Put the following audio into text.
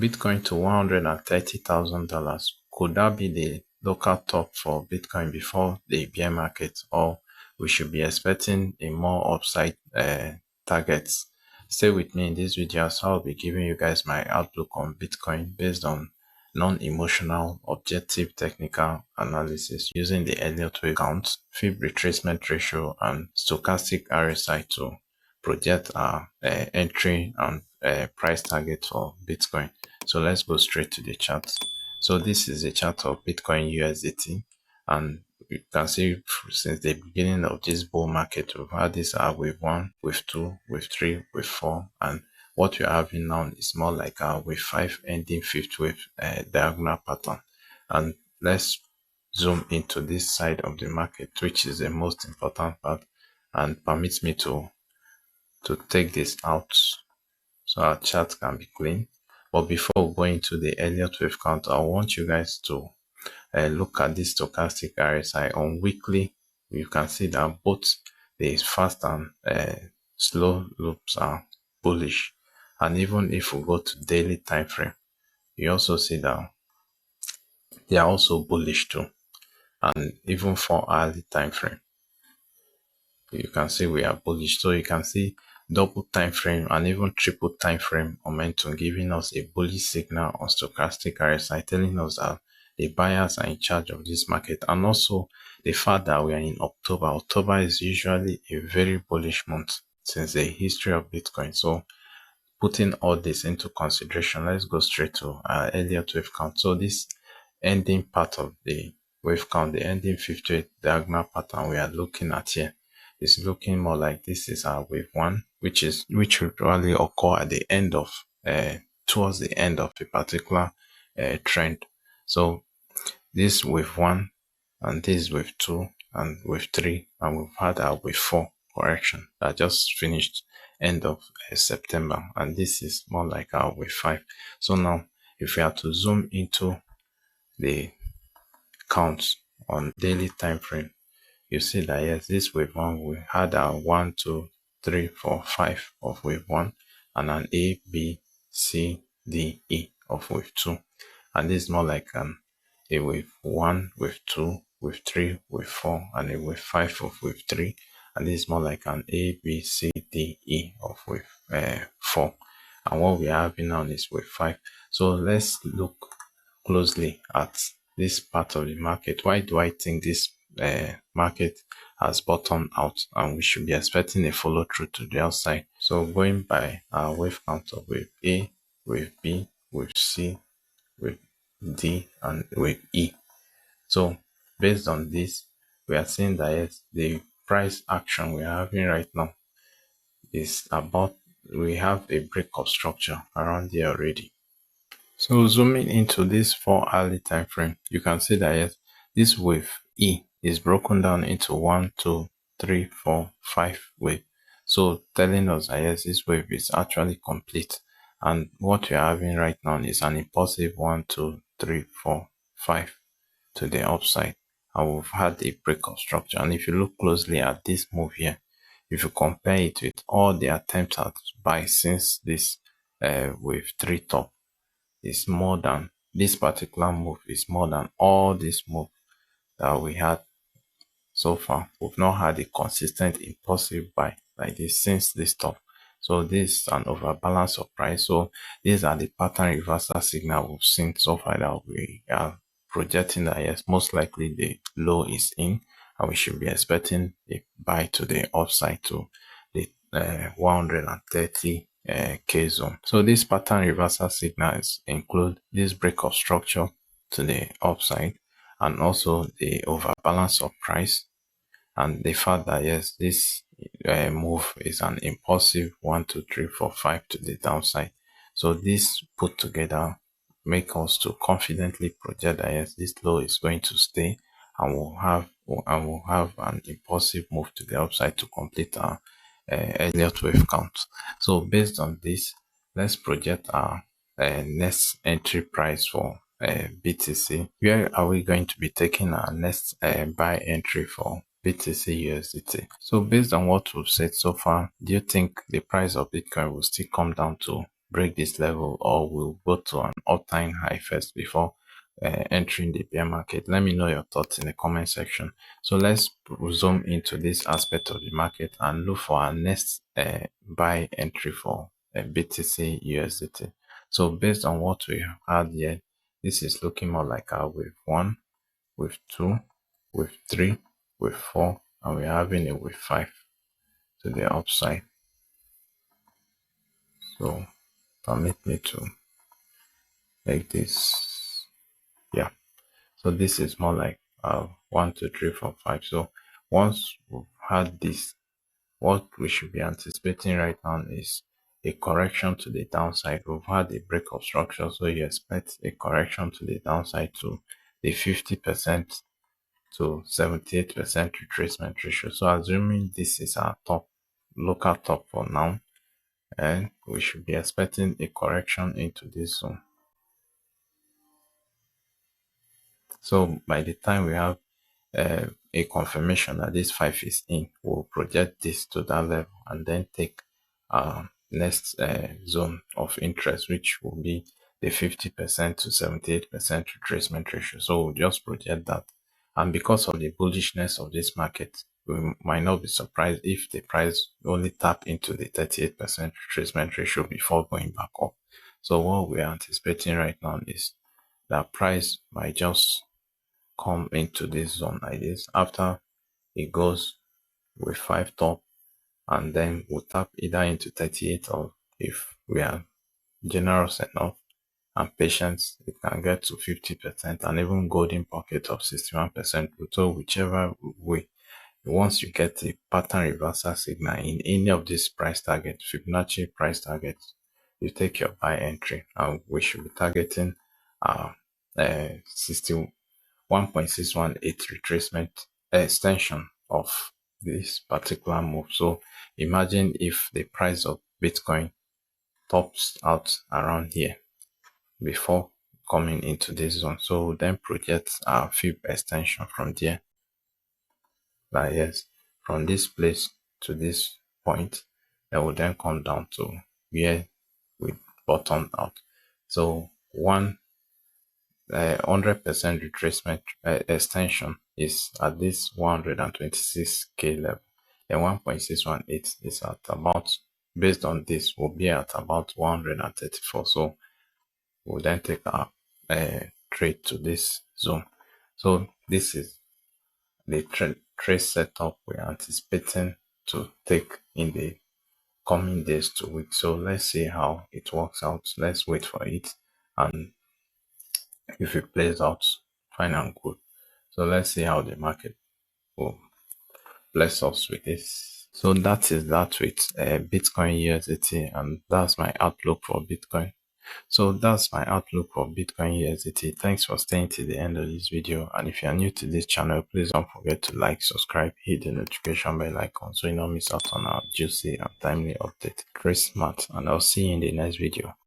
Bitcoin to $130,000. Could that be the local top for Bitcoin before the bear market, or we should be expecting a more upside targets? Stay with me in this video, so I'll be giving you guys my outlook on Bitcoin based on non-emotional, objective technical analysis using the Elliott Wave count, Fib retracement ratio, and Stochastic RSI to project our entry and price target for Bitcoin. So let's go straight to the chart. So this is a chart of Bitcoin USDT, and you can see since the beginning of this bull market, we've had this wave 1, wave 2, wave 3, wave 4, and what we're having now is more like a wave 5 ending 5th wave diagonal pattern. And let's zoom into this side of the market, which is the most important part and permits me to take this out so our chart can be clean. But before we go into the Elliott Wave count, I want you guys to look at this Stochastic RSI on weekly. You can see that both the fast and slow loops are bullish. And even if we go to daily time frame, you also see that they are also bullish too. And even for hourly time frame, you can see we are bullish. So you can see double time frame and even triple time frame momentum giving us a bullish signal on Stochastic RSI, telling us that the buyers are in charge of this market. And also the fact that we are in October. October is usually a very bullish month since the history of Bitcoin. So putting all this into consideration, let's go straight to our Elliott Wave count. So this ending part of the wave count, the ending 50th diagonal pattern we are looking at here, is looking more like this is our wave 1, which will probably occur at the end of towards the end of a particular trend. So this wave 1 and this wave 2 and wave 3, and we've had our wave 4 correction that just finished end of September, and this is more like our wave 5. So now if we are to zoom into the counts on daily time frame, you see that yes, this wave 1, we had a 1, 2, 3, 4, 5 of wave 1 and an A, B, C, D, E of wave 2. And this is more like a wave 1, wave 2, wave 3, wave 4, and a wave 5 of wave 3. And this is more like an A, B, C, D, E of wave 4. And what we are having now is wave 5. So let's look closely at this part of the market. Why do I think this market has bottomed out and we should be expecting a follow through to the outside? So going by our wave count of wave A, wave B, wave C, wave D, and wave E. So based on this, we are seeing that yes, the price action we are having right now is about, we have a break of structure around here already. So zooming into this 4 hourly time frame, you can see that yes, this wave E is broken down into 1, 2, 3, 4, 5 wave. So telling us that yes, this wave is actually complete. And what we are having right now is an impulsive 1, 2, 3, 4, 5 to the upside. And we've had a break of structure. And if you look closely at this move here, if you compare it with all the attempts at buy since this wave 3 top, is more than, this particular move is more than all this move that we had so far. We've not had a consistent impulsive buy like this since this top. So this is an overbalance of price. So these are the pattern reversal signal we've seen so far that we are projecting that yes, most likely the low is in and we should be expecting a buy to the upside to the 130 K zone. So this pattern reversal signals include this break of structure to the upside and also the overbalance of price and the fact that yes, this move is an impulsive 1, 2, 3, 4, 5 to the downside. So this put together make us to confidently project that yes, this low is going to stay and we'll have an impulsive move to the upside to complete our Elliott Wave count. So based on this, let's project our next entry price for BTC. Where are we going to be taking our next buy entry for BTC USDT? So based on what we've said so far, do you think the price of Bitcoin will still come down to break this level or will go to an all-time high first before entering the bear market? Let me know your thoughts in the comment section. So let's zoom into this aspect of the market and look for our next buy entry for BTC USDT. So based on what we have had here, this is looking more like a wave 1, wave 2, wave 3, wave 4, and we're having a wave 5 to the upside. So permit me to make this, yeah. So this is more like 1, 2, 3, 4, 5. So once we've had this, what we should be anticipating right now is a correction to the downside. We've had a break of structure, so you expect a correction to the downside to the 50% to 78% retracement ratio. So assuming this is our top, local top for now, and we should be expecting a correction into this zone. So by the time we have a confirmation that this 5 is in, we'll project this to that level and then take next zone of interest, which will be the 50% to 78% retracement ratio. So we'll just project that. And because of the bullishness of this market, we might not be surprised if the price only tap into the 38% retracement ratio before going back up. So what we are anticipating right now is that price might just come into this zone like this after it goes with 5 top, and then we'll tap either into 38, or if we are generous enough and patient, it can get to 50% and even golden pocket of 61%. So whichever way, once you get a pattern reversal signal in any of these price targets, Fibonacci price targets, you take your buy entry, and we should be targeting 1.618 retracement extension of this particular move. So imagine if the price of Bitcoin tops out around here before coming into this zone. So we'll then project our Fib extension from there. Like yes, from this place to this point, that will then come down to where we bottomed out. So 100% retracement extension is at this 126k level. Then 1.618 is at about, based on this, will be at about 134. So we'll then take our trade to this zone. So this is the trade setup we're anticipating to take in the coming days to weeks. So let's see how it works out. Let's wait for it, and if it plays out, fine and good. So let's see how the market will bless us with this. So that is that with Bitcoin USDT, and that's my outlook for Bitcoin. So that's my outlook for Bitcoin USDT. Thanks for staying to the end of this video. And if you are new to this channel, please don't forget to like, subscribe, hit the notification bell icon so you don't miss out on our juicy and timely update. Chris Matt, and I'll see you in the next video.